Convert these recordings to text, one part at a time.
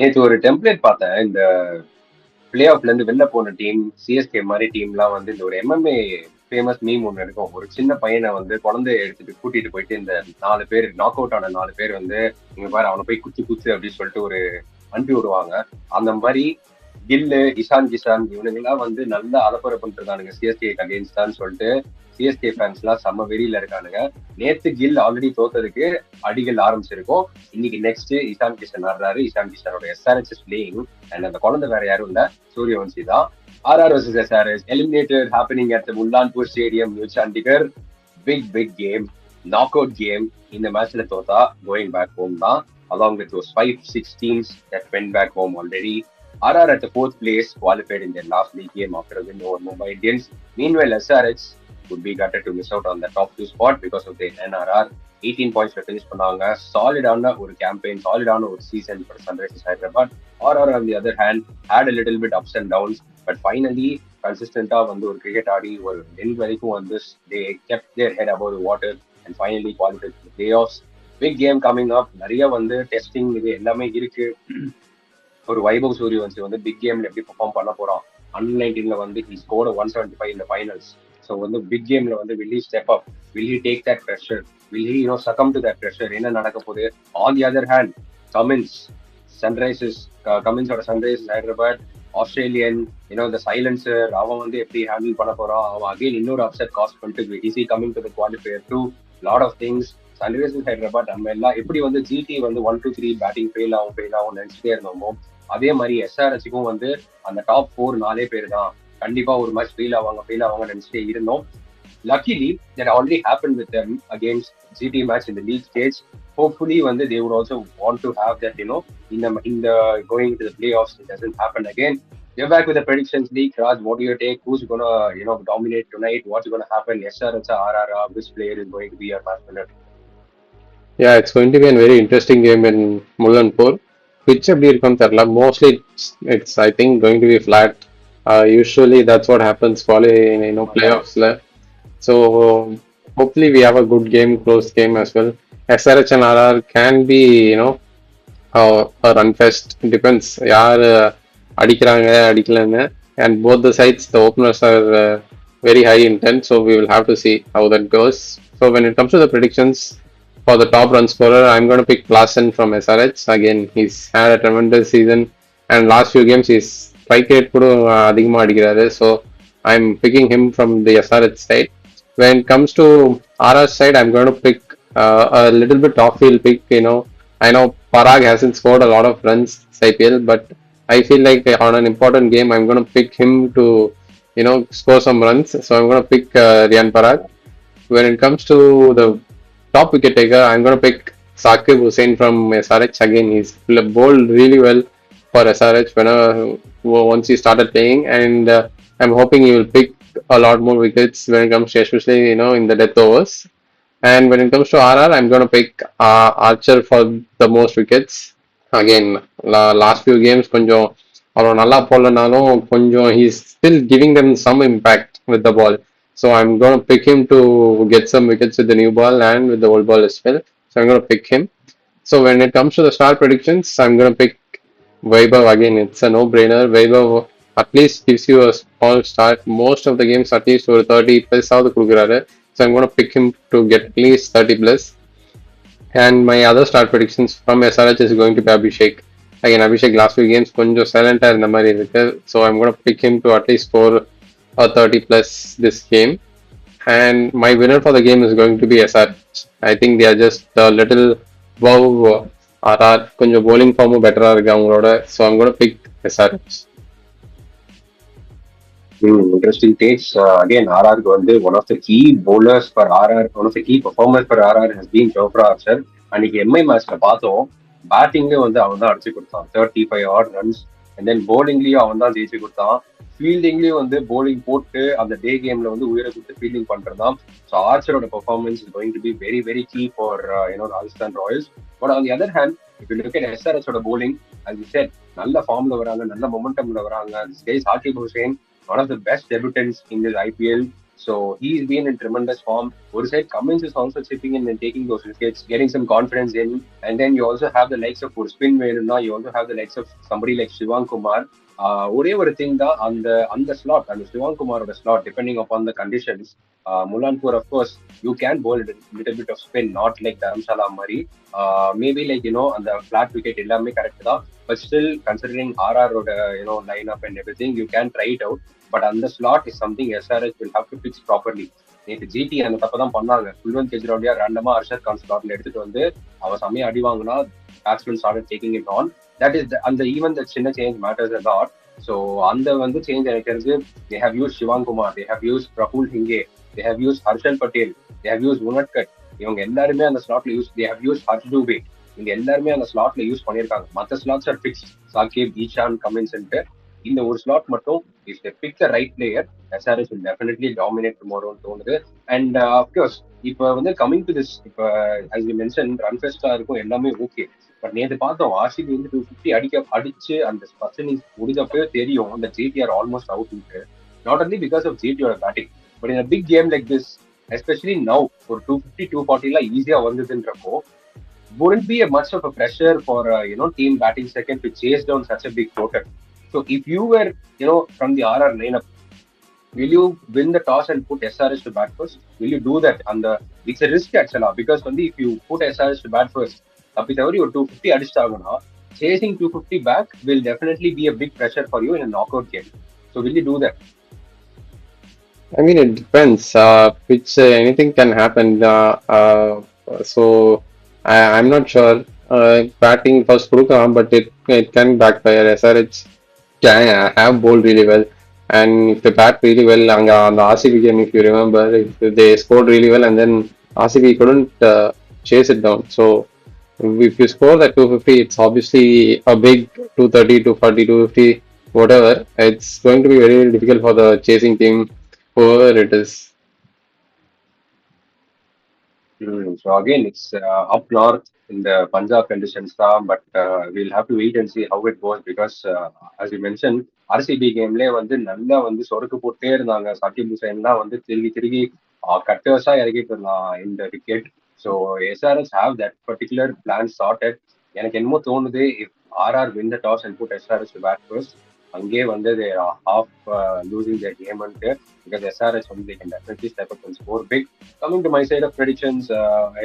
நேற்று ஒரு டெம்ப்ளேட் பார்த்தேன். இந்த பிளே ஆஃப்ல இருந்து வெளில போன டீம், சிஎஸ்கே மாதிரி டீம்லாம் வந்து இந்த ஒரு எம்எம்ஏ ஃபேமஸ் மீம் ஒன்று இருக்கும். ஒரு சின்ன பையனை வந்து குழந்தைய எடுத்துட்டு கூட்டிட்டு போயிட்டு இந்த 4 பேர் நாக் அவுட் ஆன 4 பேர் வந்து இங்க பாரு அவனை போய் குத்து குத்து அப்படின்னு சொல்லிட்டு ஒரு அனுப்பி விடுவாங்க. அந்த மாதிரி கில்லு, இஷான் கிஷான் இவனுங்கெல்லாம் வந்து நல்ல அலப்பறை பண்ணிருக்கானுங்க சிஎஸ்கே அகேன்ஸ்டான்னு சொல்லிட்டு சிஎஸ்கே ஃபேன்ஸ் எல்லாம் செம்ம வெறியில இருக்கானுங்க. நேத்து கில் ஆல்ரெடி தோத்ததுக்கு அடிகள் ஆரம்பிச்சிருக்கும். இன்னைக்கு நெக்ஸ்ட் இஷான் கிஷன் ஆடுறாரு. இஷான் கிஷனோட SRH இஸ் பிளேயிங் அண்ட் அந்த குழந்தை வேற யாரும் இல்ல, சூரியவன்சி தான். RR vs SRH Eliminator happening at the Mullanpur Stadium, New Chandigarh. Big game, knockout game. இந்த மேட்ச்ல தோத்தா கோயிங் பேக் ஹோம் தான், along with those 5-6 teams that went back home already. RR at the 4th place qualified in their last league game after a win over Mumbai Indians. Meanwhile, SRH would be gutted to miss out on the top 2 spot because of their NRR. 18 points finish பண்ணாங்க. சாலிடான ஒரு campaign, சாலிடான ஒரு season for Sunrisers Hyderabad. RR on the other hand had a little bit ups and downs, but finally கன்சிஸ்டண்டா வந்து ஒரு cricket ஆடி ஒரு end வரைக்கும் வந்து they kept their head above the water and finally qualified for the playoffs. Big game coming up. நிறைய வந்து testing இது எல்லாமே இருக்கு. ஒரு வைபவ் சூரியவன்சி வந்து பிக் கேம்ல எப்படி பெர்ஃபார்ம் பண்ண போறான். அண்டர்-19ல வந்து he scored 175 in the finals. So வந்து பிக் கேம்ல வந்து will he step up, will he take that pressure, will he succumb to that pressure, என்ன நடக்க போகுது. On the other hand, Cummins, கமின்ஸோட சன்ரைசர்ஸ் ஹைதராபாத் ஆஸ்திரேலியன், இந்த சைலன்சர் அவன் வந்து எப்படி ஹேண்டில் பண்ண போறான். அவன் அகைன் இன்னொரு அப்செட் காஸ்ட் பண்ணிட்டு is he coming to the qualifier to lot of things. Sunrisers Hyderabad நம்ம எல்லாம் எப்படி வந்து ஜிடி வந்து 1-2-3 பேட்டிங் ஃபெயில் ஆகும் நினைச்சிட்டே இருந்தோமோ, அதே மாதிரி SRHக்கும் வந்து அந்த டாப் 4 4 பேர் தான் கண்டிப்பா ஒரு மேட்ச் ஃபெயில் ஆவாங்க நினைச்சிட்டே இருந்தோம். Luckily, that already happened with them against GT match in the league stage. Hopefully, வந்து they would also want to have that, in the going into the playoffs, it doesn't happen again. We're back with the predictions league. Raj, what do you take? Who's gonna, dominate tonight? What's gonna happen? SRH, RR, which player is going to be our match winner? Yeah, it's going to be a very interesting game in Mullanpur. Pitch எப்படி இருக்கும் தெரியல. Mostly it's I think going to be flat. Usually that's what happens in playoffsல. So hopefully we have a good game, close game as well. SRH and RR can be a run fest. Depends யார் அடிக்கிறாங்க அடிக்கலன்னு. And both the sides, the openers are very high intent. So we will have to see how that goes. So when it comes to the predictions, for the top run scorer, I'm going to pick Klaasen from SRH. Again, he's had a tremendous season, and last few games his strike rate கூட அதிகமா அடிக்கிறாரு. So I'm picking him from the SRH side. When it comes to RR side, I'm going to pick a little bit off-field pick. I know Parag hasn't scored a lot of runs this IPL, but I feel like on an important game, I'm going to pick him to score some runs. So I'm going to pick Riyan Parag. When it comes to the top wicket taker, I'm going to pick Saqib Hussain from SRH. Again, he's bowled really well for SRH once he started playing, and I'm hoping he will pick a lot more wickets when it comes to, especially in the death overs. And when it comes to RR, I'm going to pick Archer for the most wickets. Again, last few games கொஞ்சம் அவன் நல்லா போடலனாலும் கொஞ்சம் he's still giving them some impact with the ball. So I'm going to pick him to get some wickets with the new ball and with the old ball as well. So I'm going to pick him. So when it comes to the star predictions, I'm going to pick Vaibhav. Again, it's a no-brainer. Vaibhav at least gives you a small start. Most of the games at least ஒரு 30 plus ஆவது கொடுக்குறாரு. So I'm going to pick him to get at least 30 plus. And my other start predictions from SRH is going to be Abhishek. Again, Abhishek last few games கொஞ்சம் silent இருந்த மாதிரி இருக்கு. So I'm going to pick him to at least score a 30 plus this game. And my winner for the game is going to be SRH. I think they are just a little above RR. கொஞ்சம் bowling form better இருக்கு அவங்களோட. So I'm going to pick SRH. Interesting takes. Again, RR வந்து one of the key bowlers for RR, one of the key performers for RR has been Jofra Archer. அன்னைக்கு Mi மேட்ச்ல பார்த்தோம், பேட்டிங்லேயும் வந்து அவன் தான் அடிச்சு கொடுத்தான் 35 odd runs, and then bowlingலயும் அவன் தான் ஜெயிச்சு கொடுத்தான். ஃபீல்டிங்லயும் வந்து போலிங் போட்டு அந்த டே கேம்ல வந்து உயிரை கொடுத்து ஃபீல்டிங் பண்றதுதான். ஸோ ஆர்ச்சரோட performance is going to be very very key for Rajasthan Royals. But on the other hand, if you look at SRHோட போலிங், as you said, நல்ல ஃபார்ம்ல வராங்க, நல்ல மொமெண்டம்ல வராங்க. This guy Saqib Hussain, one of the best debutants in this IPL. So he's been in tremendous form. One side, Cummins is also chipping in and taking those wickets, getting some confidence in. And then you also have the likes of ஒரு spin வேணும்னா you also have the likes of somebody like Shivan Kumar. ஒரே ஒரு thing தான் அந்த slot அந்த சிவான் குமாரோட slot depending upon the conditions Mullanpur of course you can bowl little bit of spin not like Dharamsala மாதிரி maybe like அந்த ஃபிளாட் விக்கெட் எல்லாமே correct தான் பட் ஸ்டில் கன்சிடரிங் ஆர்ஆரோட line up and everything you can try it out but அந்த slot is something SRH will have to fix properly. நேற்று GT அந்த தப்பை தான் பண்ணாங்க. குல்வந்த் கெஜ்ரிவாலியா ரேண்டமா அர்ஷத் கான் ஸ்லாட்ல எடுத்துட்டு வந்து அவன் செம்மையா அடி வாங்கினா batsman started taking it on. That is அந்த ஈவன் த சின்ன change matters a lot. So அந்த வந்து சேஞ்ச் எனக்கு தெரிஞ்சு they have use Sivan Kumar, they have use Prafull Hinge, they have use Harshal Patel, they have use Unadkat. இவங்க எல்லாருமே அந்த ஸ்லாட்ல use, they have use Harsh Dubey. இவங்க எல்லாருமே அந்த ஸ்லாட்ல யூஸ் பண்ணியிருக்காங்க. மற்ற slots are fix, Saqib, Ishan, Cummins. இந்த ஒரு ஸ்லாட் மட்டும் if they pick the right player SRH will definitely dominate டுமாரோன்னு தோணுது. அண்ட் அஃப்கோர்ஸ் இப்போ வந்து கமிங் டு திஸ், இப்போ as you mentioned ரன் ஃபெஸ்டா இருக்கும் எல்லாமே ஓகே. பட் நேற்று பார்த்தோம் ஆர்சிபி வந்து 250 அடிச்சு அந்த ஃபர்ஸ்ட் இன்னிங்ஸ் முடிஞ்சப்பவே தெரியும் அந்த GT are almost out. Not only because of ஜிடியோட batting but in big game like this especially now ஒரு 250 240 எல்லாம் ஈஸியா வந்ததுன்றப்போ wouldn't be a much of a pressure for team batting second to chase down such a big total. So if you were from the RR lineup, will you win the toss and put SRH to bat first? Will you do that? And it's a risk actually because if you put SRH to bat first, அப்படி தவிர ஒரு 250 அடிச்சிட்டாங்கன்னா chasing 250 back will definitely be a big pressure for you in a knockout game. So will you do that? I mean, it depends. Which anything can happen. So I'm not sure. Batting first கொடுக்கலாம், but it can backfire. SRH can have bowled really well, and if they bat really well, on the RCB game, if you remember, if they scored really well, and then RCB couldn't chase it down. So if you score that 250, it's obviously a big 230, 240, 250, whatever. It's going to be very difficult for the chasing team, whoever it is. So again, it's up north in the Punjab conditions, but we'll have to wait and see how it goes because, as you mentioned, RCB கேம்ல வந்து நல்லா வந்து சொருக்கு போட்டே இருந்தாங்க. சாக்கிப் ஹுசைன்லாம் வந்து திருகி திருகி கட்டர்ஸா இறக்கிட்டு இருந்தான் இந்த wicket. So SRH have that particular plan charted. எனக்கு என்னமோ தோணுது if RR win the toss and put SRH to bat first, அங்கே வந்து half losing their game because SRH only they can definitely step up and score big. Coming to my side of predictions,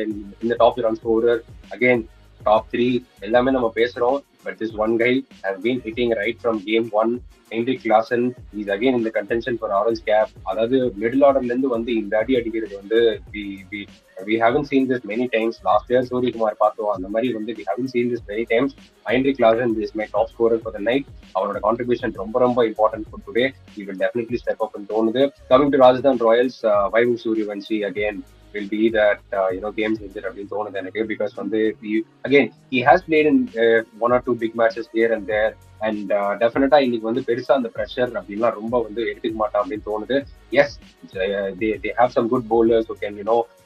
in the top run scorer, again, top three, எல்லாமே நம்ம பேசுறோம். But this one guy has been hitting right from game one. Heinrich Klaasen is again in the contention for orange cap. அதாவது middle ஆர்டர்ல இருந்து வந்து இந்த அடி அடிக்கிறது வந்து we haven't seen this many times. Last year Suryakumar பார்த்தோம், அந்த மாதிரி வந்து we haven't seen this many times. Heinrich Klaasen is my top scorer for the night. அவரோட கான்ட்ரிபியூஷன் ரொம்ப ரொம்ப important for today. He will definitely step up and தோணுது. Coming to Rajasthan Royals, Vaibhav Sooryavanshi again will be that game changer அப்படின்னு தோணுது எனக்கு. Because வந்து again he has played in one or two big matches here and there, and டெஃபினட்டா இன்னைக்கு வந்து பெருசா அந்த ப்ரெஷர் அப்படின்லாம் ரொம்ப வந்து எடுத்துக்க மாட்டான் அப்படின்னு தோணுது. Yes, they have some good bowlers who can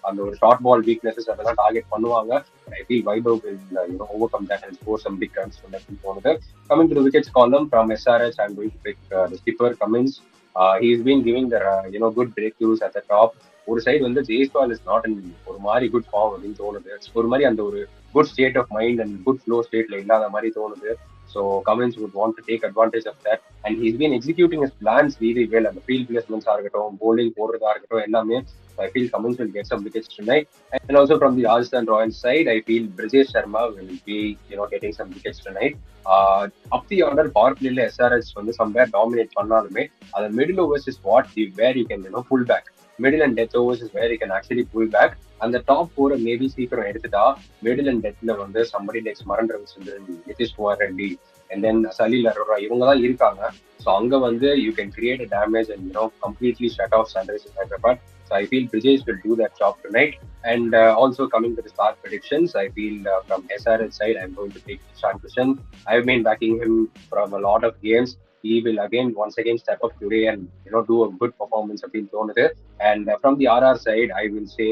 அந்த ஒரு ஷார்ட் பால் வீக்னஸஸ் அதெல்லாம் டார்கெட் பண்ணுவாங்க. I feel Vaibhav will overcome that and score some big runs அப்படின்னு தோணுது. Coming to the wickets column from SRH, I'm going to pick the skipper Cummins. He's been giving the good breakthroughs at the top. ஒரு side வந்து Jaiswal is not in ஒரு மாதிரி good form அப்படின்னு தோணுது. ஒரு மாதிரி அந்த ஒரு good state of mind and good flow ஸ்டேட்ல இல்லாத மாதிரி தோணுது. So Cummins would want to take advantage of that, and he's been executing his plans really well. அந்த ஃபீல்ட் பிளேஸ்மெண்ட்ஸா இருக்கட்டும், bowling போடுறதா இருக்கட்டும், எல்லாமே. So I feel Cummins will get some wickets tonight. And also from the Rajasthan Royals side, I feel Brijesh Sharma will be getting some wickets tonight. Up the order power playல SRH வந்து somewhere dominate பண்ணாலுமே அந்த middle overs is where you can pull back. Middle and death overs is where you can actually pull back. அந்த top ஃபோரை maybe சீக்கிரம் எடுத்துட்டா middle and டெத்ல வந்து somebody like Smaran Ravichandran, Nitish Kumar Reddy and then Salil Arora இவங்க தான் இருக்காங்க. ஸோ அங்க வந்து you can create a damage and completely shut off Sunrisers Hyderabad. So I feel Brijesh will do that job tonight. And also coming to the start predictions, I feel from SRH side, I'm going to take Ishan Kishan. I've been backing him from a lot of games. He will once again step up today and do a good performance. And from the RR side, I will say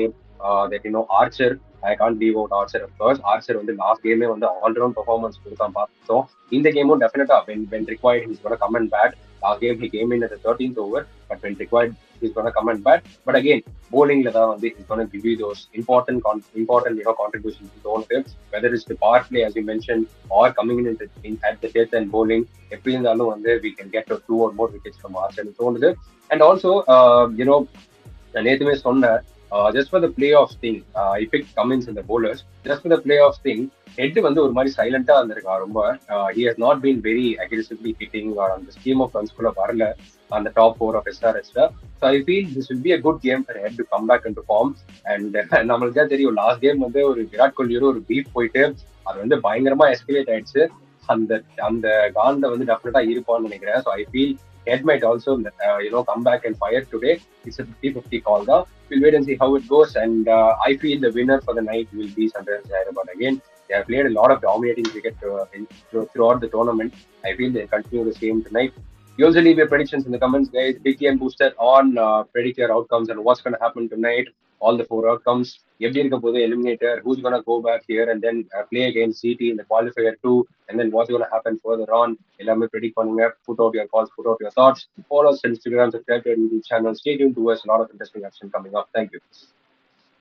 that Archer I can't leave out Archer, of course. Archer வந்து last game வந்து all round performance கொடுத்தான் பார்த்தோம். இந்த கேமும் definitely when required he's gonna come and bat. Last game he came in at the 13th over, but when required he's gonna come and bat. But again, bowling தான் வந்து he's gonna give you those important contributions தோணுது. Whether it's the power play as you mentioned or coming in at the death and bowling, எப்படி இருந்தாலும் வந்து we can get two or more wickets from Archer தோணுது. And also, நான் நேத்துமே சொன்னேன், just for the playoff thing I pick Cummins இந்த bowlers. Just for the playoff thing Head வந்து ஒரு மாதிரி சைலண்டா இருந்திருக்கா ரொம்ப. He has not been very aggressively hitting அந்த ஸ்கீம் ஆஃப் ரன்ஸ் குள்ள வரல அந்த top 4 of SRH. So I feel this will be a good game for Head to come back into form. And நம்மளுக்கு தான் தெரியும் last game வந்து ஒரு விராட் கோலியோட ஒரு பீட் போயிட்டு அது வந்து பயங்கரமா எஸ்கலேட் ஆயிடுச்சு. அந்த அந்த காண்ட வந்து டெஃபினட்டா இருப்பான்னு நினைக்கிறேன். So I feel head might also come back and fire today. It's a 50-50 call though. We'll wait and see how it goes. And I feel the winner for the night will be Sunrise Hyderabad again. They have played a lot of dominating cricket throughout the tournament. I feel they'll continue the same tonight. You also leave your predictions in the comments, guys. Big game booster on predict your outcomes and what's going to happen tonight. All the four outcomes. எப்படி இருக்க போது eliminator, who's going to go back here and then play against CT in the qualifier 2, and then what's going to happen further on. எல்லாமே predict பண்ணுங்க. Put out your calls, put out your thoughts. Follow us on Instagram, subscribe to our YouTube channel. Stay tuned to us. A lot of interesting action coming up. Thank you.